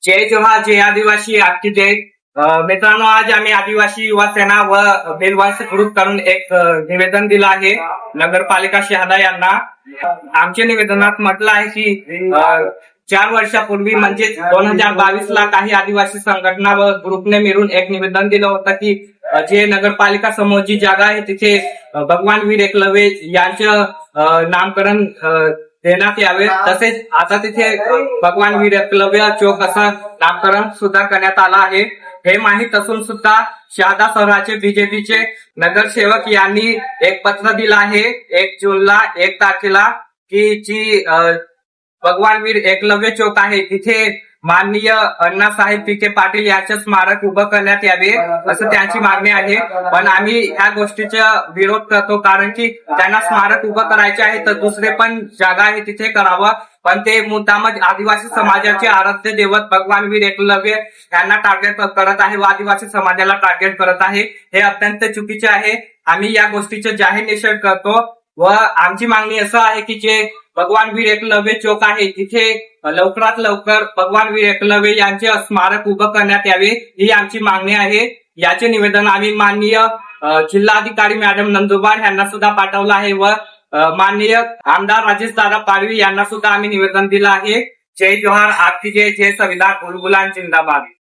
जय जोहार, जय आदिवासी, आपकी जय. मित्रांनो, आज आम्ही आदिवासी युवा सेना व बेलवासी ग्रुप करून एक निवेदन दिलं आहे नगरपालिका शहादा यांना. आमच्या निवेदनात म्हटलं आहे की 4 वर्षापूर्वी म्हणजे 2022 ला काही आदिवासी संघटना व ग्रुपने मिळून एक निवेदन दिलं होतं की जे नगरपालिका समोर जी जागा आहे तिथे भगवान वीर एकलव्य यांचं नामकरण देण्यात यावे. तसेच आता तिथे भगवान वीर एकलव्य चौक असं नामकरण सुद्धा करण्यात आलं आहे. हे माहीत असून सुद्धा शहादा शहराचे बीजेपीचे नगरसेवक यांनी एक पत्र दिलं आहे 1 जूनला 1 तारखेला की जी भगवान वीर एकलव्य चौक आहे तिथे माननीय अण्णासाहेब विखे पाटील यांचे स्मारक उभं करण्यात यावे असं त्यांची मागणी आहे. पण आम्ही ह्या गोष्टीचा विरोध करतो, कारण की त्यांना स्मारक उभं करायचे आहे तर दुसरे पण जागा आहे तिथे करावं. पण ते मुद्दामच आदिवासी समाजाचे आराध्य दैवत भगवान वीर एकलव्य यांना टार्गेट करत आहे व आदिवासी समाजाला टार्गेट करत आहे. हे अत्यंत चुकीचे आहे. आम्ही या गोष्टीचे जाहीर निषेध करतो व आमची मागणी असं आहे की जे भगवान वीर एकलव्य चौक आहे तिथे लवकरात लवकर भगवान वीर एकलव्य यांचे स्मारक उभं करण्यात यावे ही आमची मागणी आहे. याचे निवेदन आम्ही माननीय जिल्हाधिकारी मॅडम नंदुरबार यांना सुद्धा पाठवलं आहे व माननीय आमदार राजेश दादा पाडवी यांना सुद्धा आम्ही निवेदन दिलं आहे. जय जोहार, आपकी जय, जय संविधान, उलगुलान जिंदाबाद.